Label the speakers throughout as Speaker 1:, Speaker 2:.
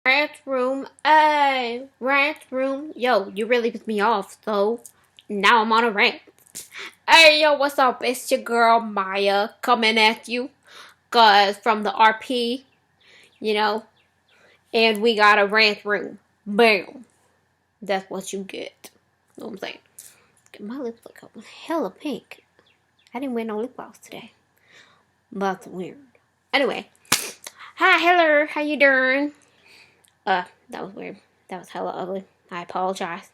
Speaker 1: Rant room, hey, rant room. Yo, you really pissed me off, so now I'm on a rant. Hey, yo, what's up? It's your girl Maya coming at you, cause from the RP, you know, and we got a rant room. Bam. That's what you get. You know what I'm saying? My lips look hella pink. I didn't wear no lip gloss today. But that's weird. Anyway, hi, hello, how you doing? That was weird. That was hella ugly. I apologize.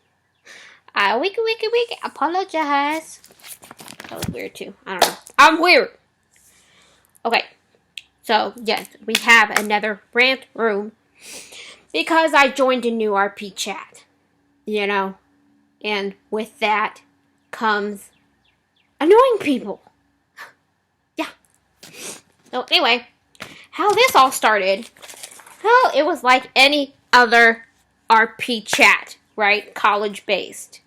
Speaker 1: I wiki apologize. That was weird too. I don't know. I'm weird. Okay. So, yes, we have another rant room. Because I joined a new RP chat. You know? And with that comes annoying people. Yeah. So, anyway, how this all started. Well, it was like any other RP chat, right? College based.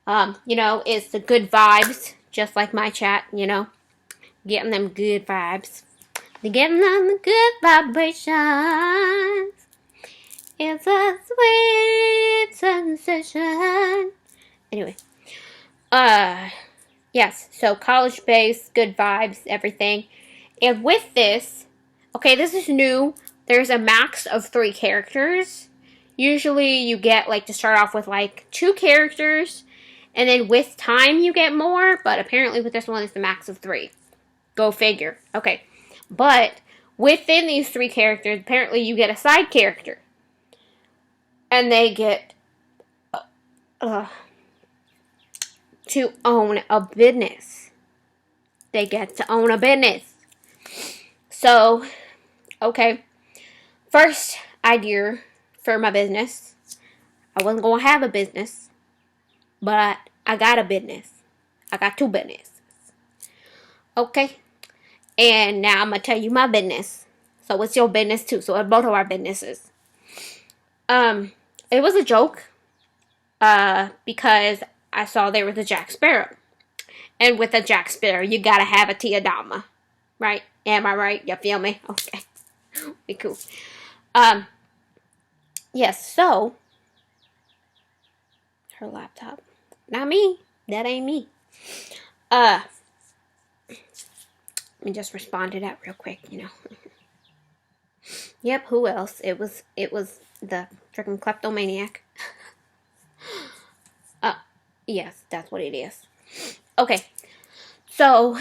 Speaker 1: You know, it's the good vibes, just like my chat, you know. Getting them good vibes. They're getting them the good vibrations. It's a sweet sensation. Anyway. Yes, so college based, good vibes, everything. And with this, okay, this is new. There's a max of 3 characters. Usually you get, like, to start off with, like, 2 characters. And then with time you get more. But apparently with this one it's the max of 3. Go figure. Okay. But within these 3 characters, apparently you get a side character. And they get to own a business. They get to own a business. So, okay. First idea for my business. I wasn't going to have a business. But I got a business. I got 2 businesses. Okay. And now I'm going to tell you my business. So it's your business too. So it's both of our businesses. It was a joke. Because I saw there was a Jack Sparrow. And with a Jack Sparrow, you got to have a Tiadama. Right? Am I right? You feel me? Okay. Be cool. Yes, so her laptop. Not me. That ain't me. Let me just respond to that real quick, you know. Yep, who else? It was the freaking kleptomaniac. Yes, that's what it is. Okay. So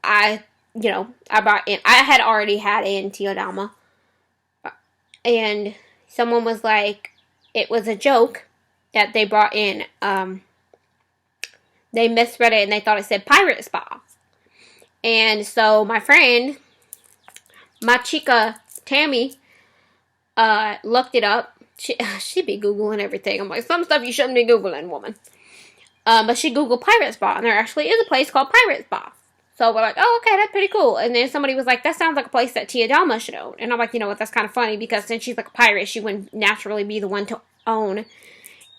Speaker 1: I brought in, I had already had in Tiodama. And someone was like, it was a joke that they brought in. They misread it and they thought it said pirate spa. And so my friend, my chica Tammy, looked it up. She be Googling everything. I'm like, some stuff you shouldn't be Googling, woman. But she Googled pirate spa, and there actually is a place called Pirate Spa. So we're like, oh, okay, that's pretty cool. And then somebody was like, that sounds like a place that Tiadama should own. And I'm like, you know what, that's kind of funny, because since she's like a pirate, she wouldn't naturally be the one to own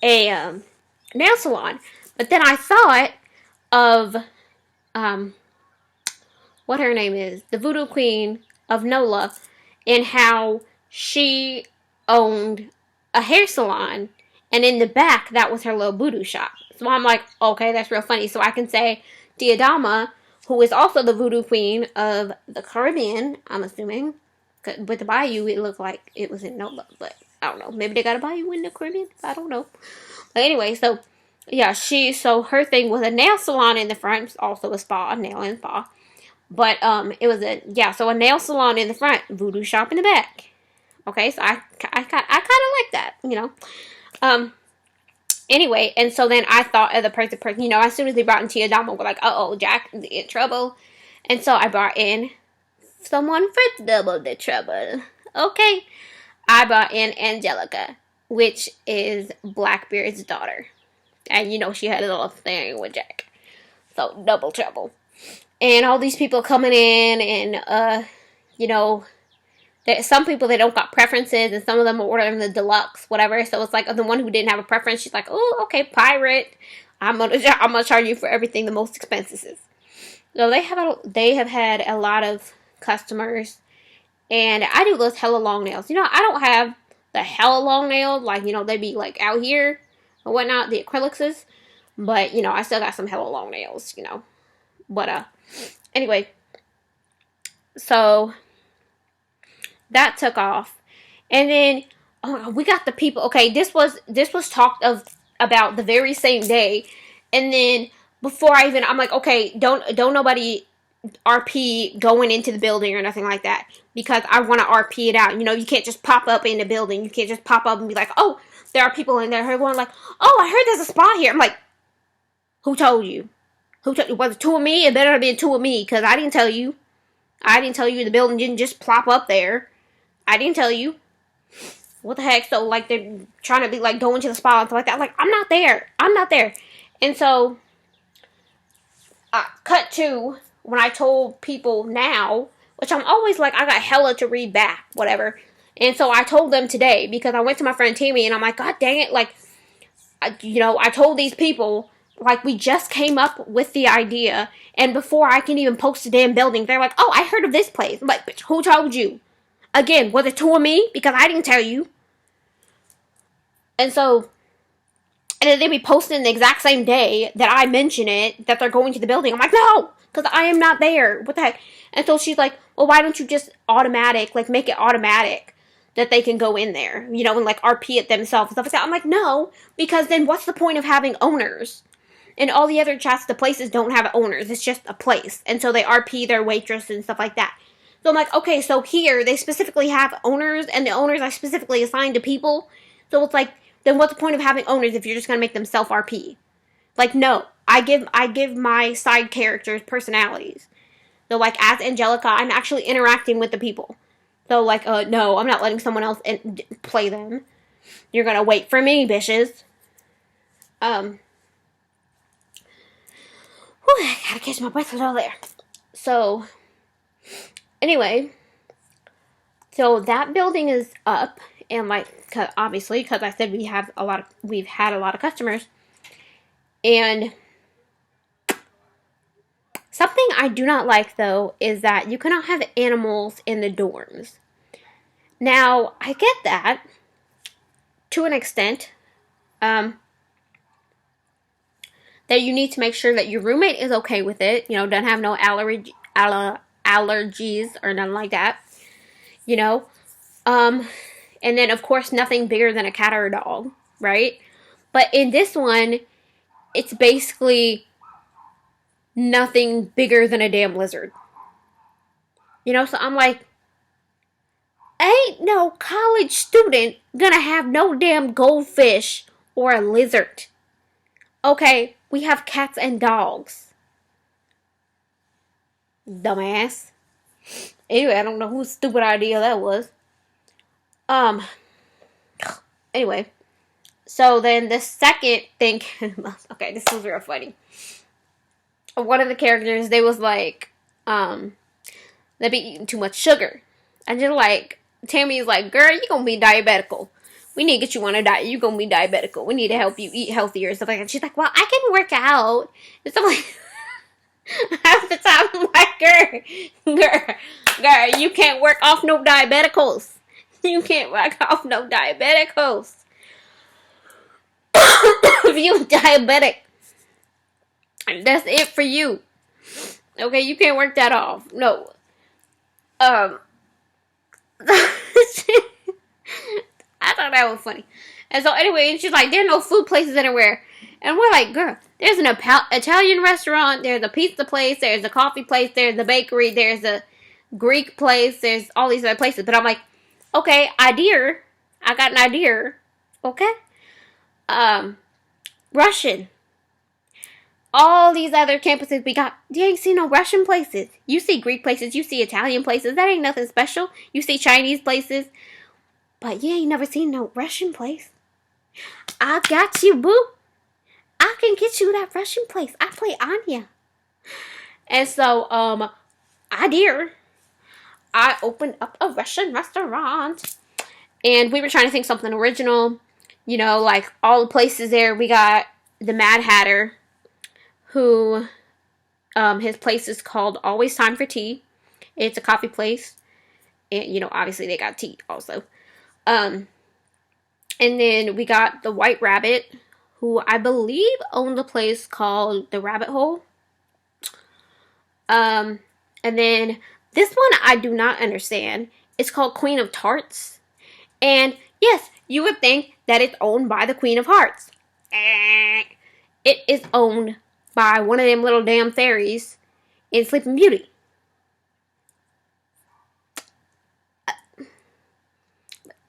Speaker 1: a nail salon. But then I thought of what her name is, the Voodoo Queen of NOLA, and how she owned a hair salon, and in the back, that was her little voodoo shop. So I'm like, okay, that's real funny. So I can say Tiadama, who is also the Voodoo Queen of the Caribbean, I'm assuming. With the bayou, it looked like it was in NOLA, but I don't know. Maybe they got a bayou in the Caribbean? I don't know. But anyway, so yeah, so her thing was a nail salon in the front, also a spa, a nail and spa. But it was so a nail salon in the front, voodoo shop in the back. Okay, so I kind of like that, you know. Anyway, and so then I thought of the person, you know, as soon as they brought in Tiadama, we're like, uh-oh, Jack is in trouble. And so I brought in someone for double the trouble. Okay. I brought in Angelica, which is Blackbeard's daughter. And, you know, she had a little thing with Jack. So, double trouble. And all these people coming in, and, you know, some people, they don't got preferences, and some of them are ordering the deluxe, whatever. So it's like the one who didn't have a preference, she's like, oh, okay, pirate. I'm gonna charge you for everything the most expensive is. So they have had a lot of customers, and I do those hella long nails. You know, I don't have the hella long nails, like, they be like out here or whatnot, the acrylics. But, I still got some hella long nails, But, anyway, so that took off. And then, we got the people. Okay, this was talked about the very same day. And then, I'm like, okay, don't nobody RP going into the building or nothing like that, because I want to RP it out. You can't just pop up in the building. You can't just pop up and be like, oh, there are people in there. Everyone like, oh, I heard there's a spot here. I'm like, who told you? Was it two of me? It better have been two of me, because I didn't tell you. The building didn't just plop up there. I didn't tell you. What the heck? So, like, they're trying to be, like, going to the spot and stuff like that. Like, I'm not there. And so, cut to when I told people now, which I'm always like, I got hella to read back, whatever. And so I told them today, because I went to my friend Tammy, and I'm like, God dang it, like, I told these people, like, we just came up with the idea, and before I can even post the damn building, they're like, oh, I heard of this place. I'm like, bitch, who told you? Again, was it two of me? Because I didn't tell you. And so, and then they be posting the exact same day that I mention it, that they're going to the building. I'm like, no, because I am not there. What the heck? And so she's like, well, why don't you just make it automatic that they can go in there, and like RP it themselves and stuff like that. I'm like, no, because then what's the point of having owners? And all the other chats, the places don't have owners. It's just a place. And so they RP their waitress and stuff like that. So I'm like, okay, so here they specifically have owners, and the owners are specifically assigned to people. So it's like, then what's the point of having owners if you're just going to make them self-RP? Like, no. I give my side characters personalities. So, like, as Angelica, I'm actually interacting with the people. So, like, no, I'm not letting someone else play them. You're going to wait for me, bitches. Whew, I gotta catch my breath a little there. So, anyway, so that building is up, and like, obviously, because I said we've had a lot of customers, and something I do not like, though, is that you cannot have animals in the dorms. Now, I get that to an extent, that you need to make sure that your roommate is okay with it, doesn't have no allergies or nothing like that, and then, of course, nothing bigger than a cat or a dog, right? But in this one, it's basically nothing bigger than a damn lizard. So I'm like, ain't no college student gonna have no damn goldfish or a lizard. Okay, we have cats and dogs. Dumbass. Anyway, I don't know whose stupid idea that was. Anyway. So then the second thing, okay, this was real funny. One of the characters, they was like, they be eating too much sugar. And just like, Tammy's like, girl, you gonna be diabetical. We need to get you on a diet. You gonna be diabetical. We need to help you eat healthier and stuff like that. She's like, well, I can work out. And stuff like, half the time I'm like, girl, you can't work off no diabeticals. You can't work off no diabeticals. If you're diabetic, that's it for you. Okay, you can't work that off. No. I thought that was funny. And so anyway, she's like, there are no food places anywhere. And we're like, girl, there's an Italian restaurant, there's a pizza place, there's a coffee place, there's a bakery, there's a Greek place, there's all these other places. But I'm like, okay, idea. I got an idea. Okay? Russian. All these other campuses we got, you ain't seen no Russian places. You see Greek places, you see Italian places. That ain't nothing special. You see Chinese places. But you ain't never seen no Russian place. I got you, boo. I can get you that Russian place. I play Anya. And so, I opened up a Russian restaurant. And we were trying to think something original. Like all the places there. We got the Mad Hatter, who, his place is called Always Time for Tea. It's a coffee place. And, obviously they got tea also. And then we got the White Rabbit, who I believe owned a place called the Rabbit Hole. And then this one I do not understand. It's called Queen of Tarts. And yes, you would think that it's owned by the Queen of Hearts. It is owned by one of them little damn fairies in Sleeping Beauty.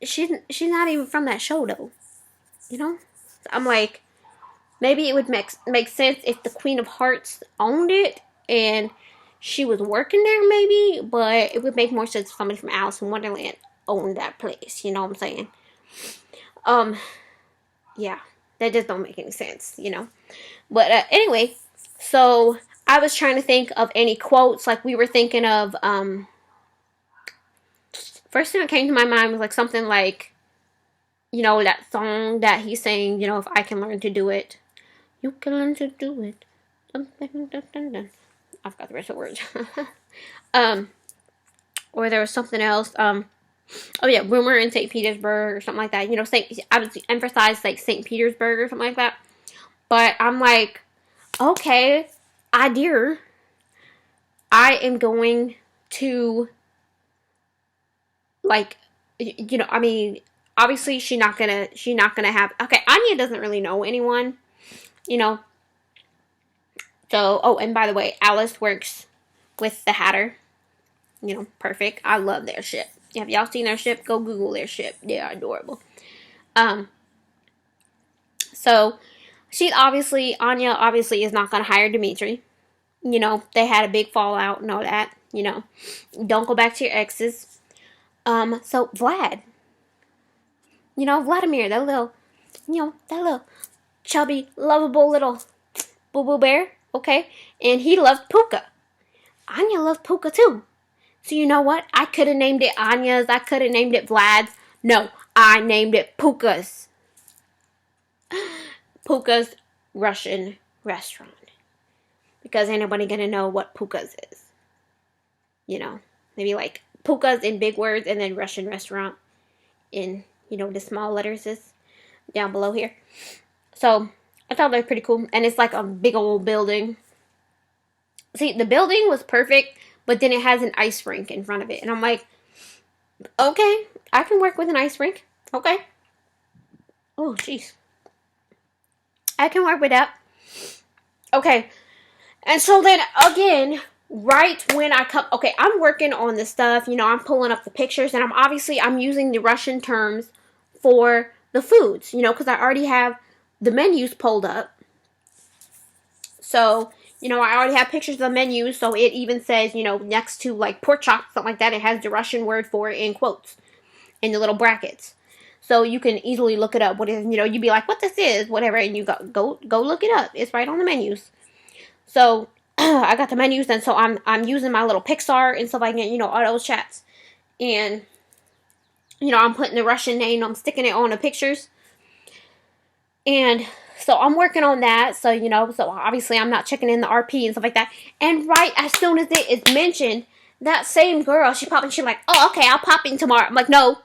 Speaker 1: She's not even from that show though. You know? I'm like, maybe it would make sense if the Queen of Hearts owned it and she was working there maybe, but it would make more sense if somebody from Alice in Wonderland owned that place. You know what I'm saying? Yeah, that just don't make any sense, you know? But anyway, so I was trying to think of any quotes. Like we were thinking of, first thing that came to my mind was like something like, you know, that song that he sang, you know, if I can learn to do it, you can learn to do it. I forgot the rest of the words. Or there was something else. Oh yeah, rumor in St. Petersburg or something like that. You know, I would emphasize like St. Petersburg or something like that. But I'm like, okay, I am going to, like, you know, I mean, obviously she's not gonna have, okay, Anya doesn't really know anyone, you know. So, oh, and by the way, Alice works with the Hatter. You know, perfect. I love their ship. Have y'all seen their ship? Go Google their ship. They are adorable. So Anya obviously is not going to hire Dimitri. You know, they had a big fallout and all that. You know, don't go back to your exes. So Vlad, you know, Vladimir, that little chubby, lovable little boo-boo bear, okay? And he loved Puka. Anya loved Puka too. So you know what? I could have named it Anya's. I could have named it Vlad's. No, I named it Puka's. Puka's Russian restaurant. Because ain't nobody gonna know what Puka's is. You know, maybe like Puka's in big words and then Russian restaurant in, you know, the small letters is down below here. So I thought that was pretty cool. And it's like a big old building. See, the building was perfect, but then it has an ice rink in front of it. And I'm like, okay, I can work with an ice rink. Okay. Oh, jeez. I can work with that. Okay. And so then, again, right when I come, okay, I'm working on this stuff. You know, I'm pulling up the pictures. And I'm using the Russian terms for the foods. You know, because I already have the menus pulled up. So, you know, I already have pictures of the menus, so it even says, you know, next to, like, pork chop, something like that, it has the Russian word for it in quotes, in the little brackets. So you can easily look it up. What is, you know, you'd be like, what this is, whatever, and you go look it up. It's right on the menus. So, I got the menus, and so I'm using my little Pixar and stuff like that, you know, all those chats. And, you know, I'm putting the Russian name, I'm sticking it on the pictures. And so I'm working on that. So, you know, so obviously I'm not checking in the RP and stuff like that. And right as soon as it is mentioned, that same girl, she's like, oh, okay, I'll pop in tomorrow. I'm like, no.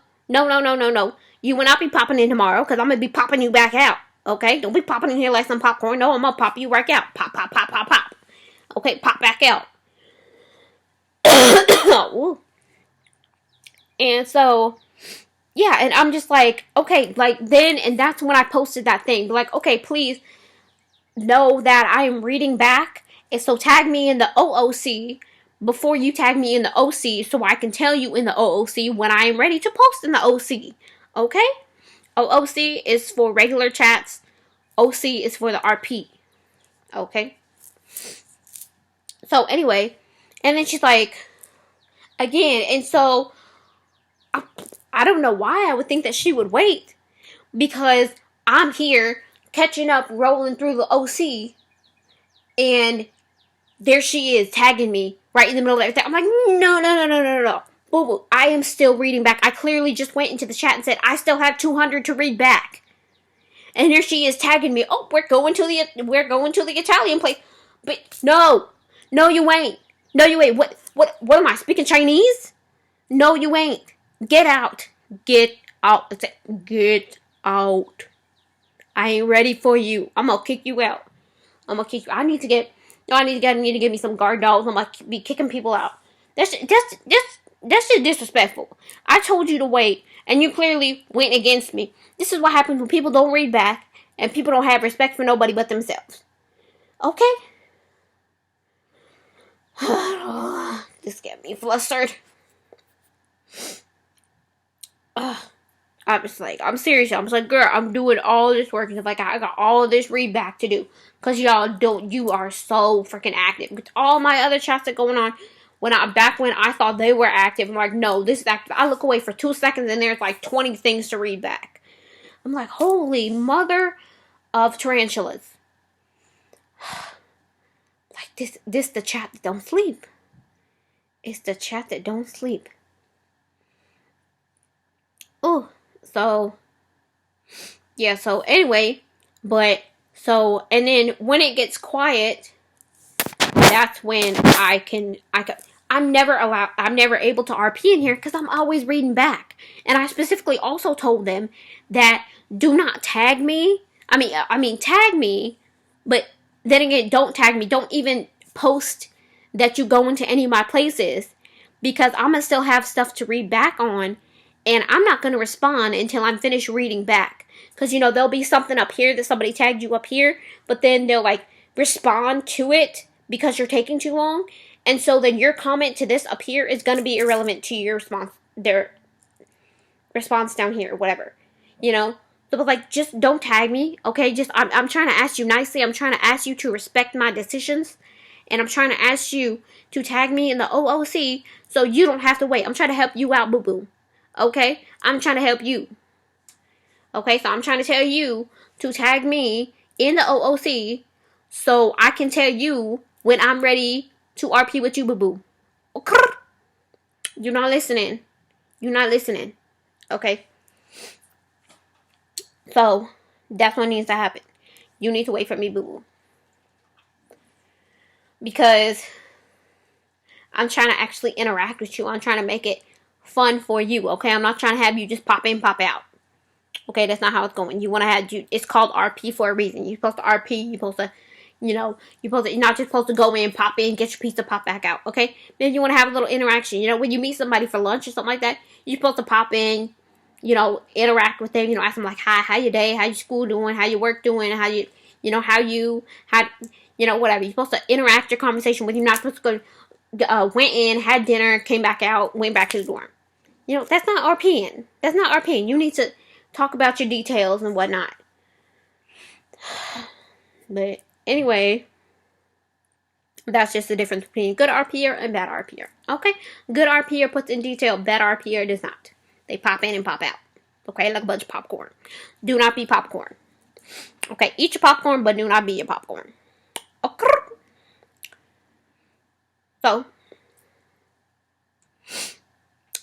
Speaker 1: You will not be popping in tomorrow because I'm going to be popping you back out. Okay? Don't be popping in here like some popcorn. No, I'm going to pop you right out. Pop, pop, pop, pop, pop. Okay, pop back out. And so, yeah, and I'm just like, okay, like then, and that's when I posted that thing. Like, okay, please know that I am reading back. And so tag me in the OOC before you tag me in the OC so I can tell you in the OOC when I am ready to post in the OC. Okay? OOC is for regular chats. OC is for the RP. Okay? So anyway, and then she's like, again, and so I don't know why I would think that she would wait, because I'm here catching up, rolling through the OC, and there she is tagging me right in the middle of everything. I'm like, no. Boo boo. I am still reading back. I clearly just went into the chat and said I still have 200 to read back, and here she is tagging me. Oh, we're going to the Italian place, but no, you ain't. No, you ain't. What am I speaking Chinese? No, you ain't. Get out. Get out. Get out. I ain't ready for you. I'm gonna kick you out. I'm gonna kick you. I need to get me some guard dogs. I'm gonna be kicking people out. That's just disrespectful. I told you to wait, and you clearly went against me. This is what happens when people don't read back and people don't have respect for nobody but themselves. Okay? This got me flustered. I'm serious. I'm just like, girl, I'm doing all this work. It's like, I got all this read back to do. Because you are so freaking active. With all my other chats that going on, when I thought they were active, I'm like, no, this is active. I look away for 2 seconds and there's like 20 things to read back. I'm like, holy mother of tarantulas. Like, this the chat that don't sleep. It's the chat that don't sleep. Oh, so, yeah, so anyway, and then when it gets quiet, that's when I'm never able to RP in here because I'm always reading back. And I specifically also told them that do not tag me. I mean tag me, but then again, don't tag me. Don't even post that you go into any of my places because I'm going to still have stuff to read back on. And I'm not going to respond until I'm finished reading back. Because, there'll be something up here that somebody tagged you up here. But then they'll, respond to it because you're taking too long. And so then your comment to this up here is going to be irrelevant to your response. Their response down here or whatever. So, just don't tag me. Okay? I'm trying to ask you nicely. I'm trying to ask you to respect my decisions. And I'm trying to ask you to tag me in the OOC so you don't have to wait. I'm trying to help you out, boo-boo. Okay? I'm trying to help you. Okay? So I'm trying to tell you to tag me in the OOC so I can tell you when I'm ready to RP with you, boo-boo. Okay? You're not listening. Okay? So, that's what needs to happen. You need to wait for me, boo-boo. Because I'm trying to actually interact with you. I'm trying to make it fun for you, okay? I'm not trying to have you just pop in, pop out. Okay, that's not how it's going. It's called RP for a reason. You're supposed to RP, you're supposed to, you're not just supposed to go in, pop in, get your pizza, pop back out, okay? Then you want to have a little interaction. When you meet somebody for lunch or something like that, you're supposed to pop in, interact with them, ask them like, hi, how your day, how your school doing, how your work doing, whatever. You're supposed to interact your conversation with you. You're not supposed to go, went in, had dinner, came back out, went back to the dorm. That's not RPing. That's not RPing. You need to talk about your details and whatnot. But anyway, that's just the difference between good RPer and bad RPer. Okay? Good RPer puts in detail. Bad RPer does not. They pop in and pop out. Okay? Like a bunch of popcorn. Do not be popcorn. Okay? Eat your popcorn, but do not be your popcorn. Okay? So,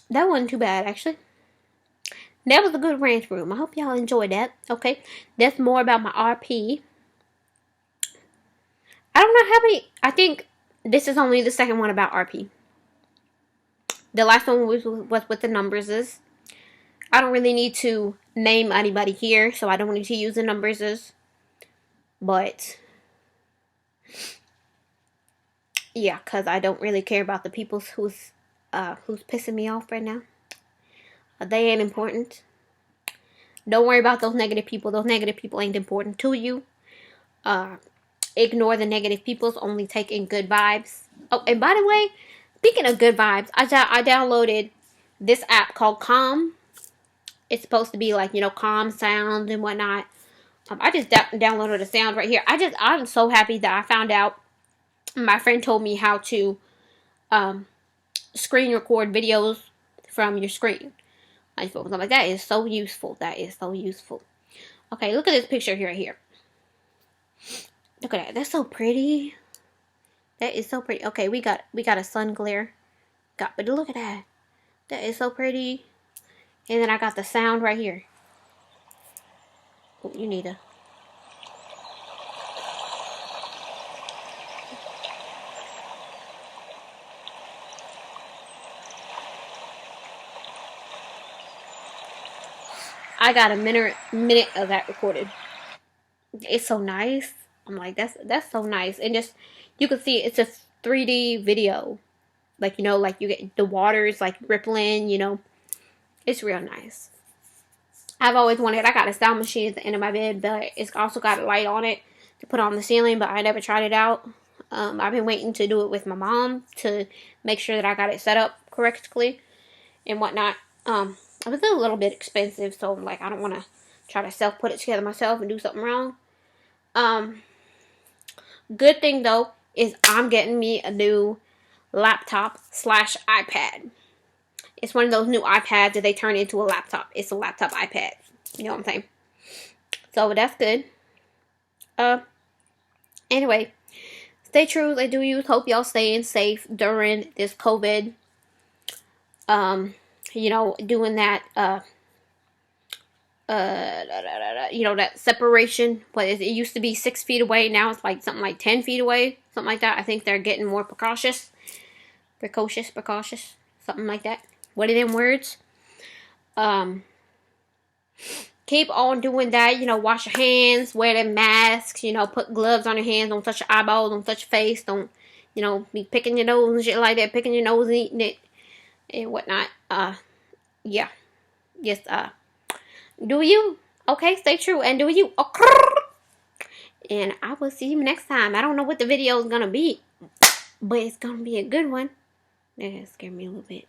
Speaker 1: that wasn't too bad, actually. That was a good rant room. I hope y'all enjoyed that. Okay? That's more about my RP. I don't know how many. I think this is only the second one about RP. The last one was with the numbers. I don't really need to name anybody here, so I don't need to use the numbers. But, yeah, because I don't really care about the people who's pissing me off right now. They ain't important. Don't worry about those negative people. Those negative people ain't important to you. Ignore the negative peoples. Only take in good vibes. Oh, and by the way, speaking of good vibes, I downloaded this app called Calm. It's supposed to be like, calm sounds and whatnot. I just downloaded a sound right here. I'm so happy that I found out. My friend told me how to screen record videos from your screen. I just was like, that is so useful. That is so useful. Okay, look at this picture right here. Look at that. That's so pretty. That is so pretty. Okay, we got a sun glare. But look at that. That is so pretty. And then I got the sound right here. Oh, you need a... I got a minute of that recorded. It's so nice. I'm like, that's so nice. And just, you can see it's a 3D video. Like, you know, like you get the waters like rippling, you know. It's real nice. I've always wanted, I got a sound machine at the end of my bed, but it's also got a light on it to put on the ceiling, but I never tried it out. I've been waiting to do it with my mom to make sure that I got it set up correctly and whatnot. It was a little bit expensive, so like I don't want to try to put it together myself and do something wrong. Good thing though is I'm getting me a new laptop / iPad. It's one of those new iPads that they turn into a laptop. It's a laptop iPad. You know what I'm saying? So that's good. Anyway, stay true. They do you. Hope y'all staying safe during this COVID. You know, doing that. You know, that separation. But it used to be 6 feet away. Now it's like something like 10 feet away. Something like that. I think they're getting more precocious. Something like that. What are them words? Keep on doing that. You know, wash your hands, wear them masks, you know, put gloves on your hands, don't touch your eyeballs, don't touch your face, don't, you know, be picking your nose and shit like that, picking your nose and eating it and whatnot. Yeah. Yes, do you? Okay, stay true and do you. And I will see you next time. I don't know what the video is gonna be, but it's gonna be a good one. That scared me a little bit.